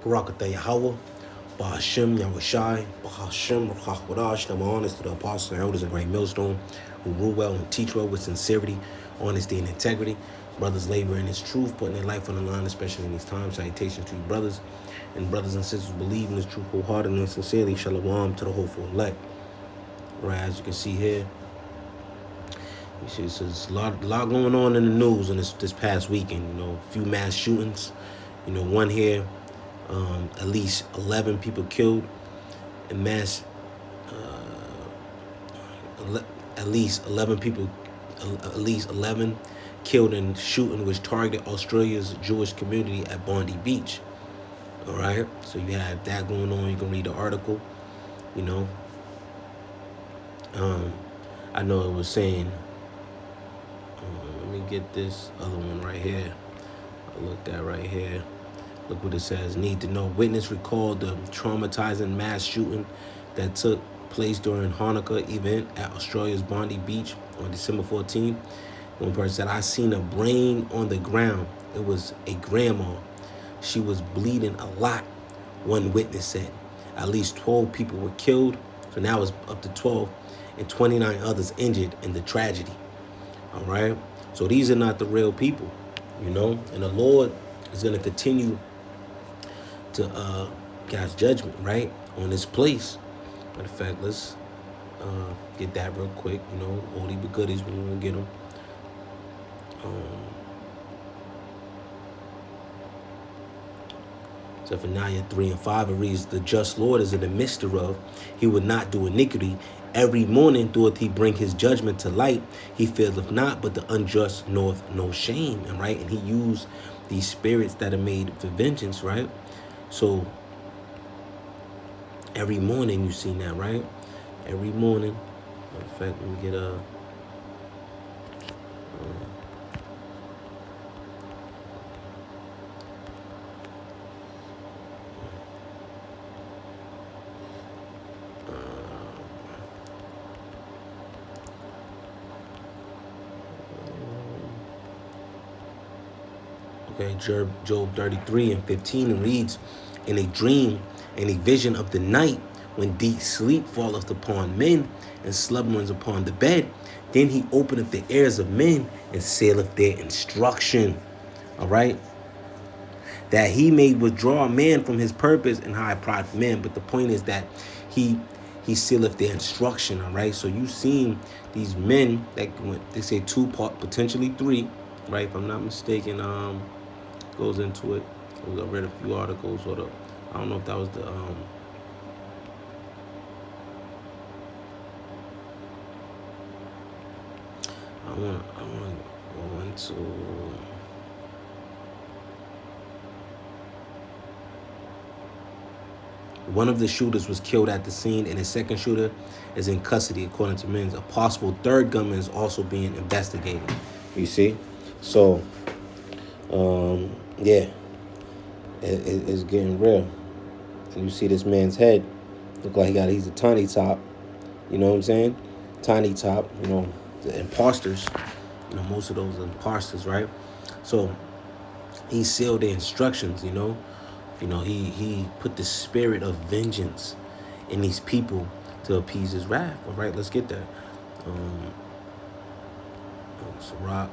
Barakatah Yahweh, Bahashem Yahushai, Bahashem Ruchach Nama honors to the apostles and elders in Great Millstone who rule well and teach well with sincerity, honesty, and integrity. Brothers labor in His truth, putting their life on the line, especially in these times. Salutations to you, brothers and sisters who believe in this truth wholeheartedly and sincerely. Shalom to the hopeful elect. Right, as you can see here, you see, so there's a lot going on in the news in this past weekend. You know, a few mass shootings. You know, one here. At least 11 people killed in mass. At least 11 people. At least 11 killed in shooting which targeted Australia's Jewish community at Bondi Beach. All right, so you have that going on. You can read the article. You know, I know it was saying. Let me get this other one right here. I looked at right here. Look what it says. Need to know. Witness recalled the traumatizing mass shooting that took place during Hanukkah event at Australia's Bondi Beach on December 14th. One person said, I seen a brain on the ground. It was a grandma. She was bleeding a lot, one witness said. At least 12 people were killed. So now it's up to 12 and 29 others injured in the tragedy. All right. So these are not the real people, you know, and the Lord is going to continue to God's judgment, right, on this place. Matter of fact, let's get that real quick. You know, oldie but goodies, we want to get them. Zephaniah 3 and 5, it reads, the just Lord is in the midst thereof. He would not do iniquity. Every morning doeth he bring his judgment to light. He faileth not, but the unjust knoweth no shame. And right, and he used these spirits that are made for vengeance, right? So every morning you seen that, right? Every morning. In fact, let me get a okay, Job 33 and 15 reads, in a dream and a vision of the night, when deep sleep falleth upon men and slumberings upon the bed, then he openeth the ears of men and saileth their instruction. All right, that he may withdraw man from his purpose and hide pride from man. But the point is that he sealeth their instruction. All right, so you seen these men that they say two part, potentially three, right? If I'm not mistaken, goes into it. I read a few articles, or I don't know if that was the I wanna go into one of the shooters was killed at the scene, and the second shooter is in custody, according to men. A possible third gunman is also being investigated. You see, so yeah, it's getting real. And you see this man's head, look like he's a tiny top. You know what I'm saying? Tiny top. You know, the imposters. You know, most of those are imposters, right? So he sealed the instructions. You know, he put the spirit of vengeance in these people to appease his wrath. All right, let's get there. Sirach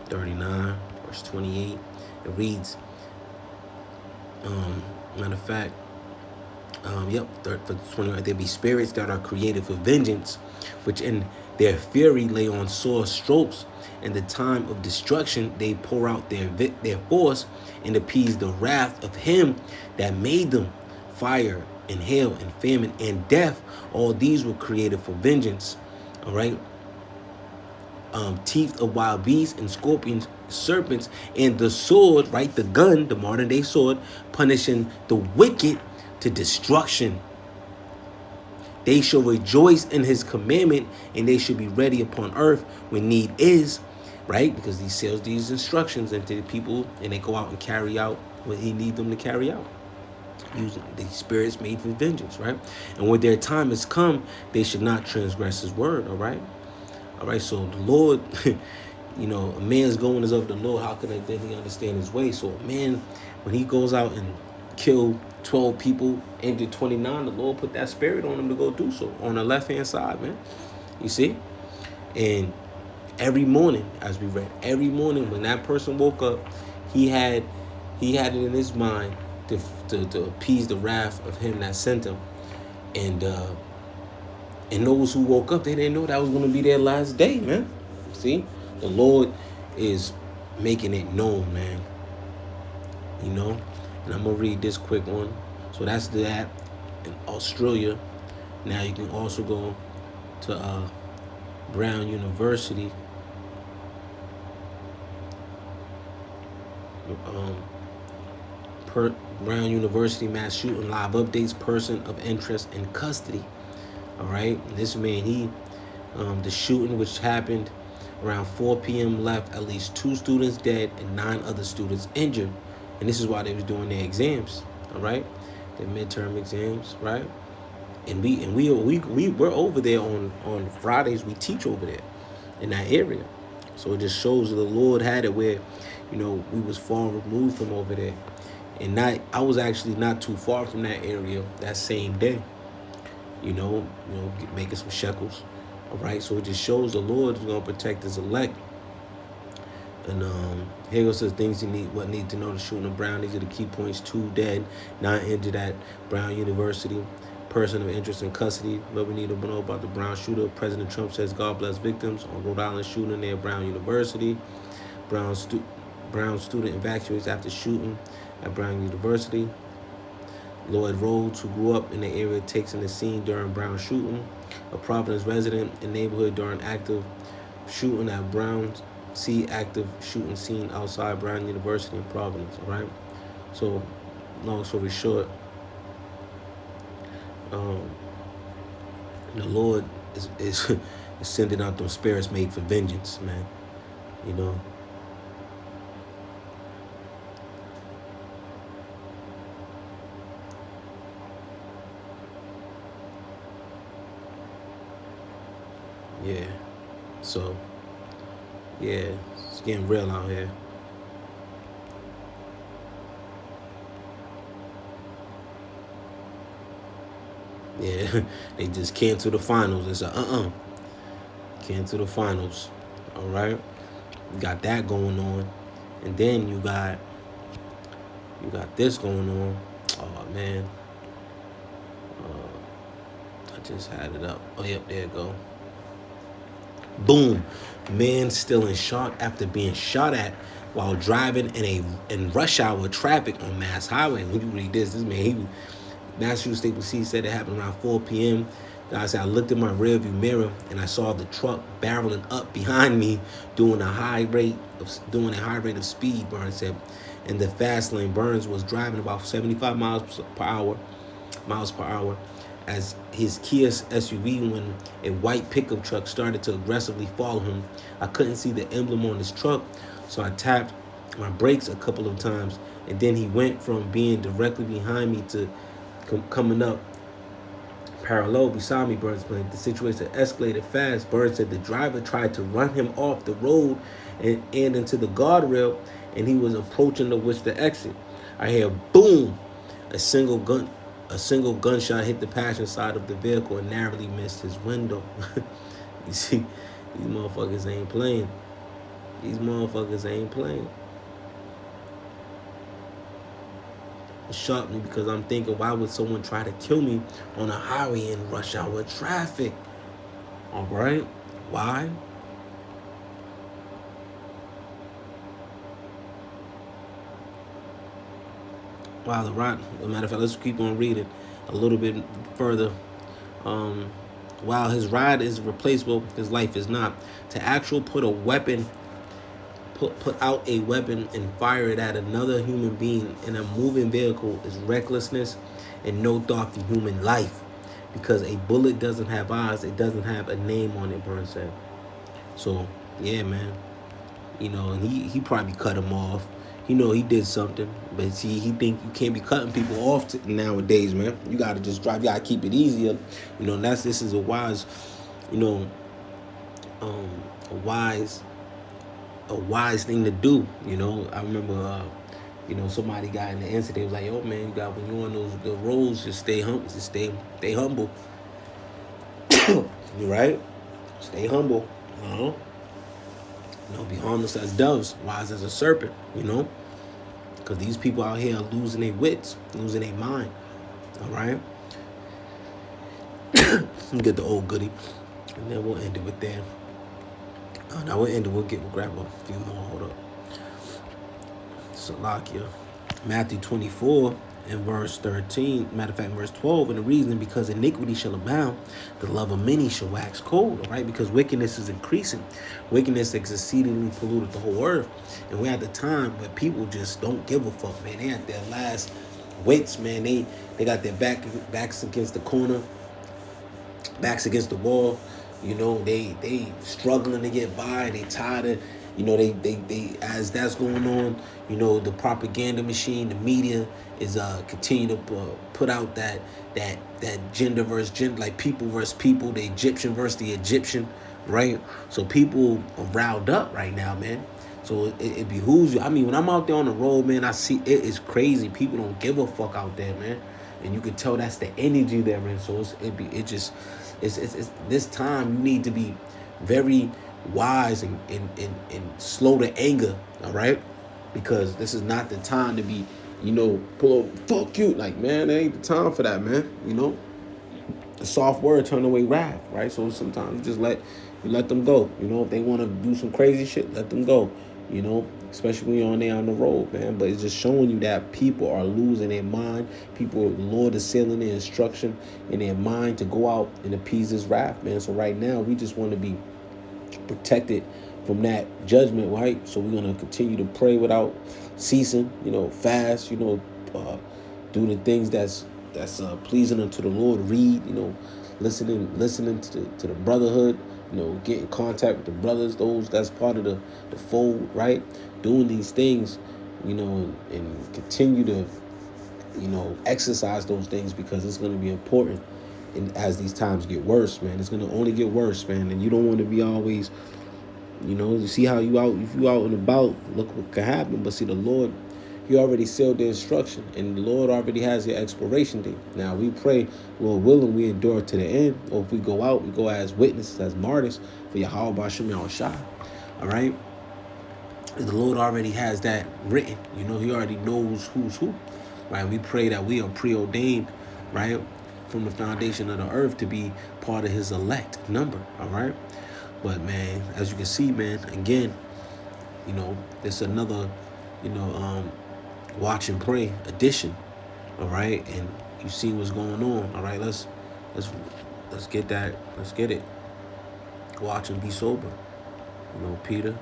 39, verse 28. It reads, matter of fact, for 29, there be spirits that are created for vengeance, which in their fury lay on sore strokes. In the time of destruction, they pour out their force and appease the wrath of him that made them. Fire and hail and famine and death, all these were created for vengeance. All right. Teeth of wild beasts and scorpions, serpents, and the sword, right? The gun, the modern day sword, punishing the wicked to destruction. They shall rejoice in his commandment, and they should be ready upon earth when need is, right? Because he sells these instructions into the people, and they go out and carry out what he needs them to carry out, using the spirits made for vengeance, right? And when their time has come, they should not transgress his word. All right, so the Lord You know, a man's going is of the Lord. How can then he understand his way? So a man, when he goes out and kill 12 people, injured 29, the Lord put that spirit on him to go do so on the left hand side, man. You see? And every morning, as we read, every morning when that person woke up, he had it in his mind to appease the wrath of him that sent him. And those who woke up, they didn't know that was going to be their last day, man. See, the Lord is making it known, man. You know, and I'm gonna read this quick one. So that's that in Australia. Now you can also go to Brown University. Brown University mass shooting live updates, person of interest in custody. All right, this man, the shooting which happened around 4 p.m. left at least 2 students dead and 9 other students injured, and this is why they was doing their exams. All right, their midterm exams, right? And we're over there on Fridays. We teach over there in that area, so it just shows that the Lord had it where, you know, we was far removed from over there, and I was actually not too far from that area that same day. You know, making some shekels. All right, so it just shows the Lord is gonna protect His elect. And here goes the things what need to know to shooting of Brown. These are the key points: 2 dead, 9 injured at Brown University. Person of interest in custody. What we need to know about the Brown shooter: President Trump says God bless victims on Rhode Island shooting near Brown University. Brown student evacuates after shooting at Brown University. Lloyd Rhodes, who grew up in the area, takes in the scene during Brown shooting. A Providence resident in neighborhood during active shooting at Brown. See active shooting scene outside Brown University in Providence. All right. So, long story short, the Lord is sending out those spirits made for vengeance, man. You know. Yeah. So, yeah, it's getting real out here. Yeah, they just canceled the finals. It's a cancel the finals. All right, you got that going on, and then you got this going on. Oh man, I just had it up. Oh yep, there you go. Boom, man still in shock after being shot at while driving in rush hour traffic on Mass Highway. When you read this man, Massachusetts State Police said it happened around 4 p.m. I said I looked in my rearview mirror and I saw the truck barreling up behind me doing a high rate of speed. Burns said, in the fast lane. Burns was driving about 75 miles per hour as his Kia SUV when a white pickup truck started to aggressively follow him. I couldn't see the emblem on his truck, so I tapped my brakes a couple of times, and then he went from being directly behind me to coming up parallel beside me. Burns explained the situation escalated fast. Burns said the driver tried to run him off the road and into the guardrail, and he was approaching the exit. I hear boom, a single gunshot hit the passenger side of the vehicle and narrowly missed his window. You see, these motherfuckers ain't playing. It shocked me because I'm thinking, why would someone try to kill me on a highway in rush hour traffic? All right, why? Wow, the rock. As a matter of fact, let's keep on reading a little bit further. While his ride is replaceable, his life is not. To actually put out a weapon and fire it at another human being in a moving vehicle is recklessness and no thought for human life. Because a bullet doesn't have eyes, it doesn't have a name on it, Burns said. So, yeah, man. You know, and he probably cut him off. You know, he did something. But see, he think you can't be cutting people off nowadays, man. You got to just drive. You got to keep it easier. You know, and this is a wise, a wise a wise thing to do. You know, I remember, somebody got in the incident. Was like, "Yo, man, you got when you on those the roads, just stay humble, stay humble, you right? Stay humble, you know. Be harmless as doves, wise as a serpent, you know, because these people out here are losing their wits, losing their mind. All right, get the old goodie, and then we'll end it with there. Now we'll end it. We'll grab a few more. Hold up. Salakia. Matthew 24 and verse 13. Matter of fact, verse 12. And the reason because iniquity shall abound, the love of many shall wax cold. All right, because wickedness is increasing. Wickedness has exceedingly polluted the whole earth. And we're at the time where people just don't give a fuck, man. They at their last wits, man. They got their backs against the corner, backs against the wall. You know, they struggling to get by. They tired of, they as that's going on, the propaganda machine, the media is continue to put out that gender versus gender, like people versus people, the Egyptian versus the Egyptian, right? So people are riled up right now, man. So it behooves you. I mean, when I'm out there on the road, man, I see it is crazy. People don't give a fuck out there, man. And you can tell that's the energy they're in. So it's this time you need to be very wise and slow to anger, all right? Because this is not the time to be, pull over, fuck you. Like, man, that ain't the time for that, man. The soft word turn away wrath, right? So sometimes you just let them go. If they want to do some crazy shit, let them go. Especially when you're on there on the road, man. But it's just showing you that people are losing their mind. The Lord is sealing their instruction in their mind to go out and appease his wrath, man. So right now, we just want to be protected from that judgment, right? So we're going to continue to pray without ceasing, fast, do the things that's pleasing unto the Lord, read, listening to the brotherhood, get in contact with the brothers, those that's part of the fold, right? Doing these things, and continue to, exercise those things because it's going to be important. And as these times get worse, man, it's going to only get worse, man. And you don't want to be always, you see how if you out and about, look what could happen. But see, the Lord, he already sealed the instruction, and the Lord already has the expiration date. Now we pray, Lord willing, we endure to the end. Or if we go out, we go as witnesses, as martyrs for Yahweh B'Shem Yahushua. All right? The Lord already has that written. He already knows who's who. Right? We pray that we are preordained, right, from the foundation of the earth to be part of his elect number. All right? But, man, as you can see, man, again, there's another, watch and pray edition, all right? And you see what's going on, all right? Let's get that. Let's get it. Watch and be sober, Peter.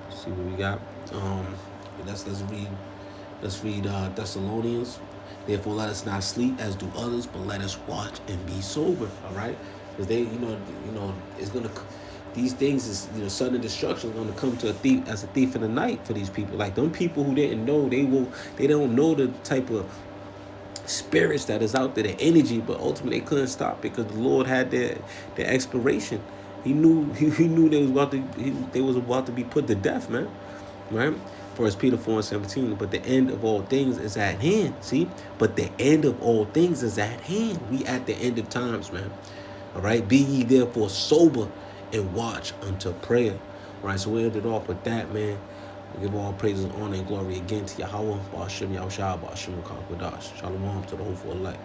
Let's see what we got. Let's read Thessalonians. Therefore, let us not sleep as do others, but let us watch and be sober, all right? Because they, it's gonna. These things is, sudden destruction is going to come to a thief in the night for these people. Like them people who didn't know, they don't know the type of spirits that is out there, the energy, but ultimately they couldn't stop because the Lord had their expiration. He knew they was about to be put to death, man. Right? 1 Peter 4:17. But the end of all things is at hand. See? But the end of all things is at hand. We at the end of times, man. All right? Be ye therefore sober and watch unto prayer. All right, so we ended off with that, man. We give all praises, honor, and glory again to Yahweh, B'Shem Yahushua, B'Shem Kakadash. Shalom to the whole elect.